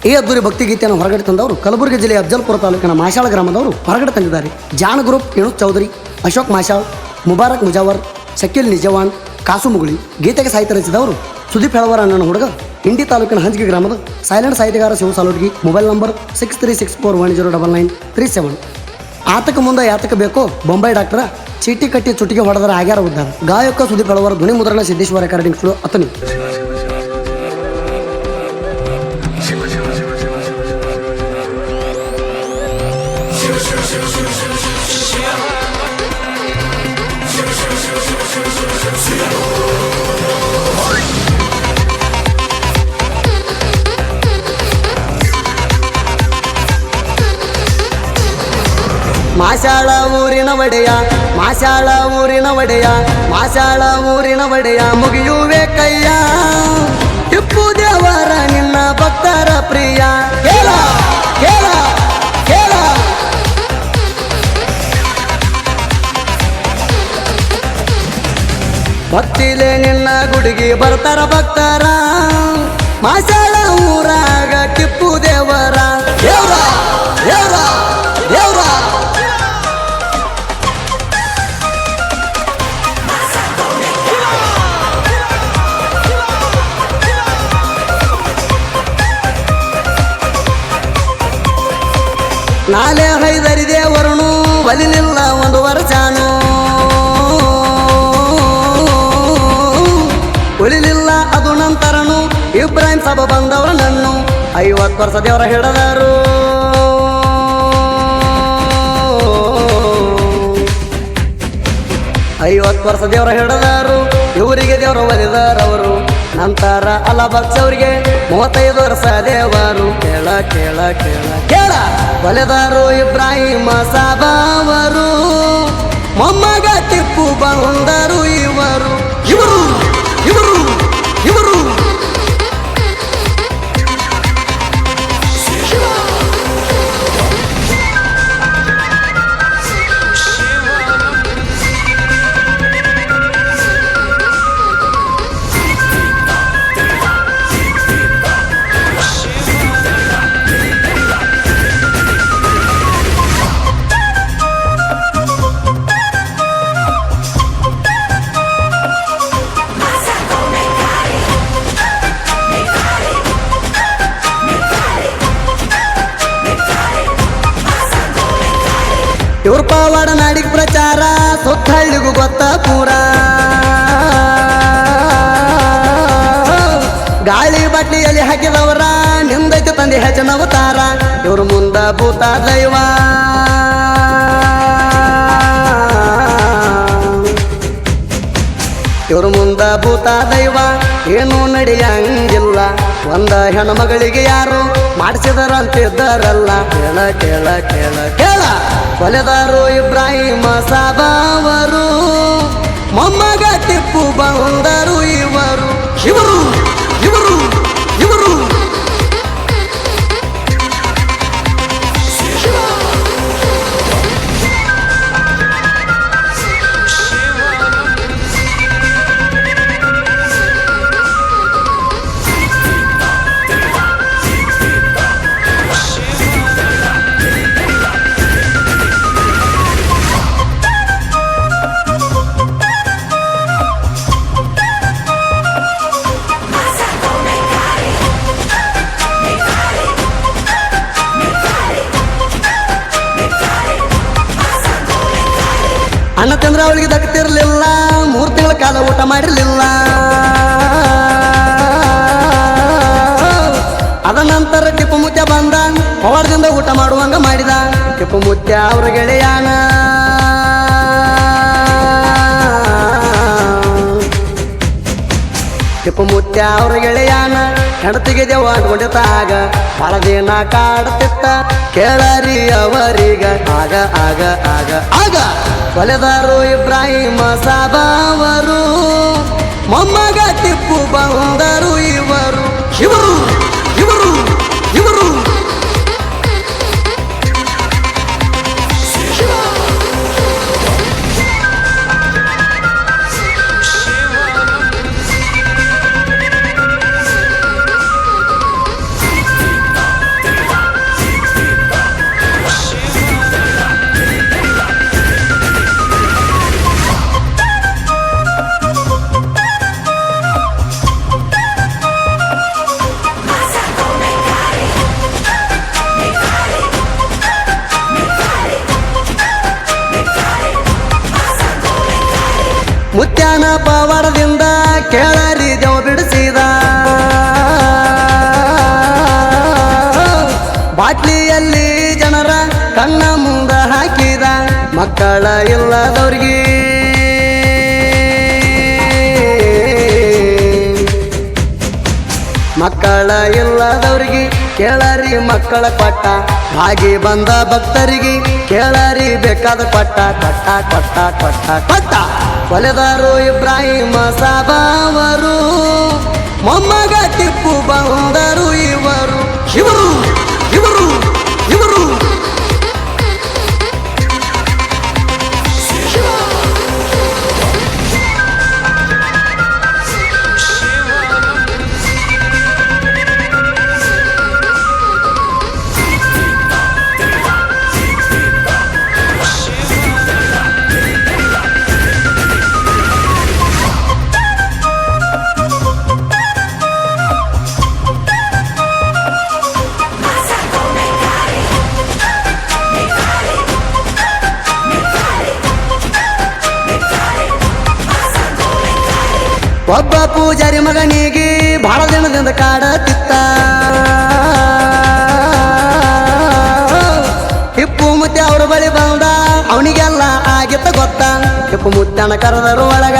ಈ ಅದ್ದೂರಿ ಭಕ್ತಿ ಗೀತೆಯನ್ನು ಹೊರಗಡೆ ತಂದವರು ಕಲಬುರಗಿ ಜಿಲ್ಲೆಯ ಅಫಜಲ್ಪುರ ತಾಲೂಕಿನ ಮಾಶಾಳ ಗ್ರಾಮದವರು ಹೊರಗಡೆ ತಂದಿದ್ದಾರೆ. ಜಾನ್ ಗ್ರೂಪ್, ವಿನೋದ್ ಚೌಧರಿ, ಅಶೋಕ್ ಮಾಶಾಳ್, ಮುಬಾರಕ್ ಮುಜಾವರ್, ಶಕೀಲ್ ನಿಜವಾನ್, ಕಾಸು ಮುಗುಳಿ. ಗೀತೆಗೆ ಸಾಹಿತ್ಯ ರಚಿಸಿದವರು ಸುದೀಪ್ ಹೆಳವರ ಅಣ್ಣನ ಹುಡುಗ, ಇಂಡಿ ತಾಲೂಕಿನ ಹಂಜಗಿ ಗ್ರಾಮದ ಸೈಲೆಂಟ್ ಸಾಹಿತ್ಯಗಾರ ಶಿವ ಸಾಲೋಟ್ಗಿ. Mobile number 6364100937. ಆತಕ್ಕೆ ಮುಂದೆ ಯಾತಕ್ಕೆ ಬೇಕೋ ಬೊಂಬೈ ಡಾಕ್ಟರ, ಚೀಟಿ ಕಟ್ಟಿ ಚುಟಿಗೆ ಹೊಡೆದರೆ ಆಗ್ಯಾರ ಉದ್ದಾರ. ಗಾಯಕ ಸುದೀಪ್ ಹೆಳವರ, ಧ್ವನಿ ಮುದ್ರಣ ಸಿದ್ದೇಶ್ವರ ರೆಕಾರ್ಡಿಂಗ್ ಸ್ಟುಡಿಯೋ, ಅತನಿ. ಮಾಶಾಳ ಊರಿನ ಒಡೆಯ, ಮಾಶಾಳ ಊರಿನ ಒಡೆಯ, ಮಾಶಾಳ ಊರಿನ ಒಡೆಯ, ಮುಗಿಯುವೆ ಕೈಯ. ಟಿಪ್ಪು ದೇವರ ನಿನ್ನ ಭಕ್ತರ ಪ್ರಿಯ. ಕೇಳ ಕೇಳ ಕೇಳ, ಭಕ್ತಿಲೆ ನಿನ್ನ ಗುಡಿಗೆ ಬರ್ತಾರ ಭಕ್ತರ. ಮಾಶಾಳ ಊರಾಗ ಟಿಪ್ಪು ದೇವರ ದೇವ್ರ ದೇವ್ರ ದೇವ್ರ. ನಾಲೆ ಹೈದರಿ ದೇವರನು ಬಲಿಲಿಲ್ಲ ಒಂದು ವರ್ಷಾನು, ಉಳಿಲಿಲ್ಲ ಅದು ನಂತರನು. ಇಬ್ರಾಹಿಂ ಸಭ ಬಂದವ ನನ್ನು 50 ವರ್ಷ ದೇವರ ಹಿಡದರು. 50 ವರ್ಷ ದೇವರ ಹಿಡದರು, ಇವರಿಗೆ ದೇವರು ಒಲಿದರವರು. ನಂತರ ಅಲಬಕ್ಷವ್ರಿಗೆ 35 ವರ್ಷ ದೇವರು. ಕೇಳ ಕೇಳ ಕೇಳ ಕೇಳ, ಒಲೆದರು ಇಬ್ರಾಹಿಮ ಸಾಬವರು. ಮೊಮ್ಮಗ ಟಿಪ್ಪು ಬಂದರು ಇವರು ಇವರು ಇವರು ಇವರು. ಇವ್ರ ಪಾವಾಡ ನಾಡಿಗೆ ಪ್ರಚಾರ, ಸುತ್ತ ಹಳ್ಳಿಗೂ ಗೊತ್ತ ಪೂರ. ಗಾಳಿ ಬಟ್ಲಿಯಲ್ಲಿ ಹಾಕಿದವರ ನಿಂದೈತಿ ತಂದೆ ಹೆಚ್ಚನ ಅವತಾರ. ಇವ್ರ ಮುಂದ ಭೂತ ದೈವ, ಇವ್ರ ಮುಂದ ಭೂತ ದೈವ. ಏನು ನಡೆಯಂಗಿಲ್ಲ, ಒಂದ ಹೆಣ್ಣು ಮಗಳಿಗೆ ಯಾರು ಮಾಡಿಸಿದರಂತಿದ್ದರಲ್ಲ. ಕೇಳ ಕೇಳ ಕೇಳ ಕೇಳ, ಕೊಲೆದರು ಇಬ್ರಾಹಿಮ ಸಾಬವರು. ಮೊಮ್ಮಗ ಟಿಪ್ಪು ಬಂದರು ಇವರು ಇವರು ಇವರು ಇವರು. ಅಣ್ಣ ತಂದ್ರೆ ಅವಳಿಗೆ ದಕ್ಕತಿರ್ಲಿಲ್ಲ, 3 ತಿಂಗಳ ಕಾಲ ಊಟ ಮಾಡಿರ್ಲಿಲ್ಲ. ಅದ ನಂತರ ಟಿಪ್ಪು ಮುತ್ಯ ಬಂದ, ಪವಾಡದಿಂದ ಊಟ ಮಾಡುವಂಗ ಮಾಡಿದ. ಟಿಪ್ಪು ಮುತ್ಯ ಅವ್ರ ಗೆಳೆಯಾನ, ಟಿಪ್ಪು ಮುತ್ಯ ಅವ್ರ ಗೆಳೆಯಾನ. ಹೆಂಡತಿಗೆ ದೇವ ಅಂಟ್ಕೊಂಡಿತ್ತಾಗ ಬಹಳ ದಿನ ಕಾಡ್ತಿತ್ತ. ಕೇಳರಿ ಅವರೀಗ ಆಗ ಆಗ ಆಗ ಆಗ. ಕೊಲೆದರು ಇಬ್ರಾಹಿಮ ಸಾಬವರು. ಮೊಮ್ಮಗ ಟಿಪ್ಪು ಬಂದರು ಇವರು ಇವರು ಇವರು ಇವರು. ಮುತ್ಯಾನ ಪವಾಡದಿಂದ ಕೇಳರಿ ದೇವ ಬಿಡಿಸಿದ ಬಾಟ್ಲಿಯಲ್ಲಿ ಜನರ ಕಣ್ಣ ಮುಂದ ಹಾಕಿದ ಮಕ್ಕಳ ಇಲ್ಲದವ್ರಿಗೆ ಮಕ್ಕಳ ಇಲ್ಲದವ್ರಿಗೆ ಕೇಳರಿ ಮಕ್ಕಳ ಕೊಟ್ಟ ಹಾಗೆ ಬಂದ ಭಕ್ತರಿಗೆ ಕೇಳರಿ ಬೇಕಾದ ಕೊಟ್ಟ ಕೊಟ್ಟ ಕೊಟ್ಟ ಕೊಟ್ಟ ಕೊಟ್ಟ ಕೊಲೆದಾರು ಇಬ್ರಾಹಿಮ ಸಾಬಾವರು ಮೊಮ್ಮಗ ಟಿಪ್ಪು ಬಂದರು ಇವರು ಇವರು ಇವರು ಇವರು ಒಬ್ಬ ಪೂಜಾರಿ ಮಗನಿಗೆ ಬಹಳ ದಿನದಿಂದ ಕಾಡತಿತ್ತ ಟಿಪ್ಪು ಮುತ್ತೆ ಅವ್ರ ಬಳಿ ಬಂದ ಅವನಿಗೆಲ್ಲ ಆಗಿತ್ತ ಗೊತ್ತ ಟಿಪ್ಪು ಮುತ್ತನ ಕರೆದರು ಒಳಗ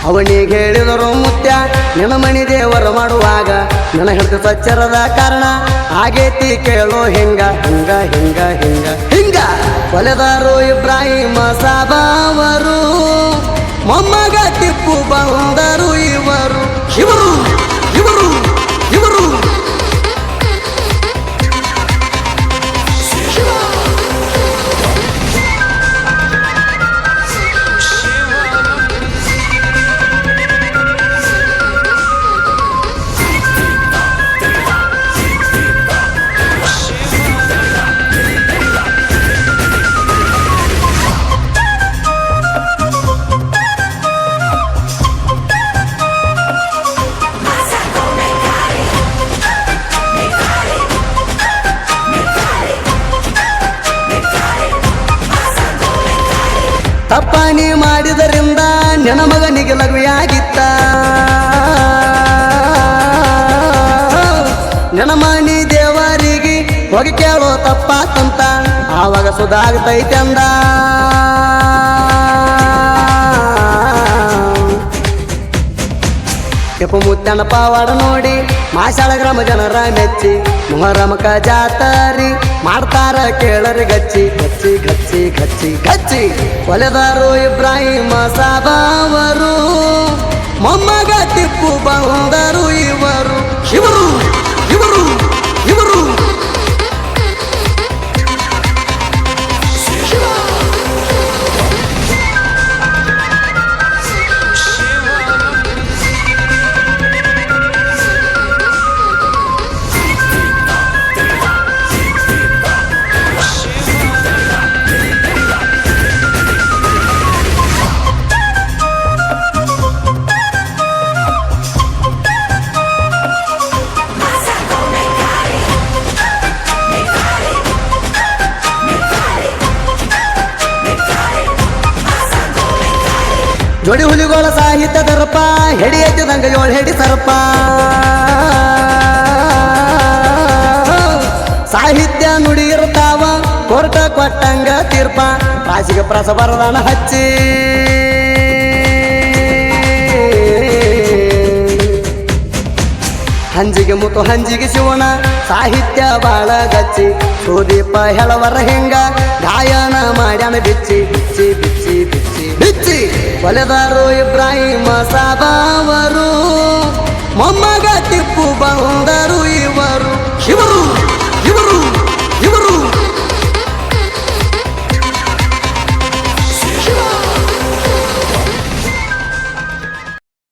ಅವನಿಗೆ ಹೇಳಿದರು ಮುತ್ಯ ನಿನ್ನ ಮಣಿ ದೇವರು ಮಾಡುವಾಗ ನನ್ನ ಹೆಂಡತಿ ಸಚ್ಚರದ ಕಾರಣ ಆಗೇತಿ ಕೇಳೋ ಹಿಂಗ ಹಿಂಗ ಹಿಂಗ ಹಿಂಗ ಹಿಂಗ ಕೊಲೆದಾರು ಇಬ್ರಾಹಿಮ ಸಾಬಾವರು ಮೊಮ್ಮಗ ಟಿಪ್ಪು ಬಂದರು ಇವರು ಇವರು ಇವರು ಇವರು ತಪ್ಪಾನಿ ಮಾಡಿದರಿಂದ ನನ್ನ ಮಗನಿಗೆ ಲಘುವಾಗಿತ್ತ ನನ್ನ ಮನಿ ದೇವರಿಗೆ ಹೋಗಿ ಕೇಳೋ ತಪ್ಪಾತಂತ ಆವಾಗ ಸುಧಾಗ್ತೈತೆ ಅಂದ ಟಿಪ್ಪು ಮುತ್ತನ ಪವಾಡ ನೋಡಿ ಮಾಸಾಳ ಗ್ರಾಮ ಜನರ ಮೆಚ್ಚಿ ಮೊಹರಮಕ ಜಾತರಿ ಮಾಡ್ತಾರ ಕೇಳರಿ ಗಚ್ಚಿ ಗಚ್ಚಿ ಗಚ್ಚಿ ಗಚ್ಚಿ ಗಚ್ಚಿ ಕೊಲೆದಾರು ಇಬ್ರಾಹಿಮ ಸಾಬಾವರು ಮೊಮ್ಮಗ ಟಿಪ್ಪು ಬಂದರು ಇವರು ಇವರು ಇವರು ಇವರು ಜೋಡಿ ಹುಲಿಗೋಳ ಸಾಹಿತ್ಯ ದರ್ಪ ಹೆಡಿ ಎತ್ತಿದಂಗ ಏಳು ಹೆಡಿ ಸರ್ಪ ಸಾಹಿತ್ಯ ನುಡಿ ಇರ್ತಾವ ಕೋರ್ಟ ಕೊಟ್ಟಂಗ ತೀರ್ಪ ರಾಶಿಗೆ ಪ್ರಾಸ ಬರದಾನ ಹಚ್ಚಿ ಹಂಜಿಗೆ ಮುತ್ತು ಹಂಜಿಗೆ ಶಿವಣ ಸಾಹಿತ್ಯ ಬಾಳ ಗಚ್ಚಿ ಸುದೀಪ ಹೇಳವರ ಹಿಂಗ ಗಾಯನ ಮಾಡ್ಯಾನ ಬಿಚ್ಚಿ ಬಿಚ್ಚಿ ಬಿಚ್ಚಿ ಬಿಚ್ಚಿ ಬಿಚ್ಚಿ ಕೊಲೆದಾರು ಇಬ್ರಾಹಿಮ ಸಾಬಾವರು ಮೊಮ್ಮ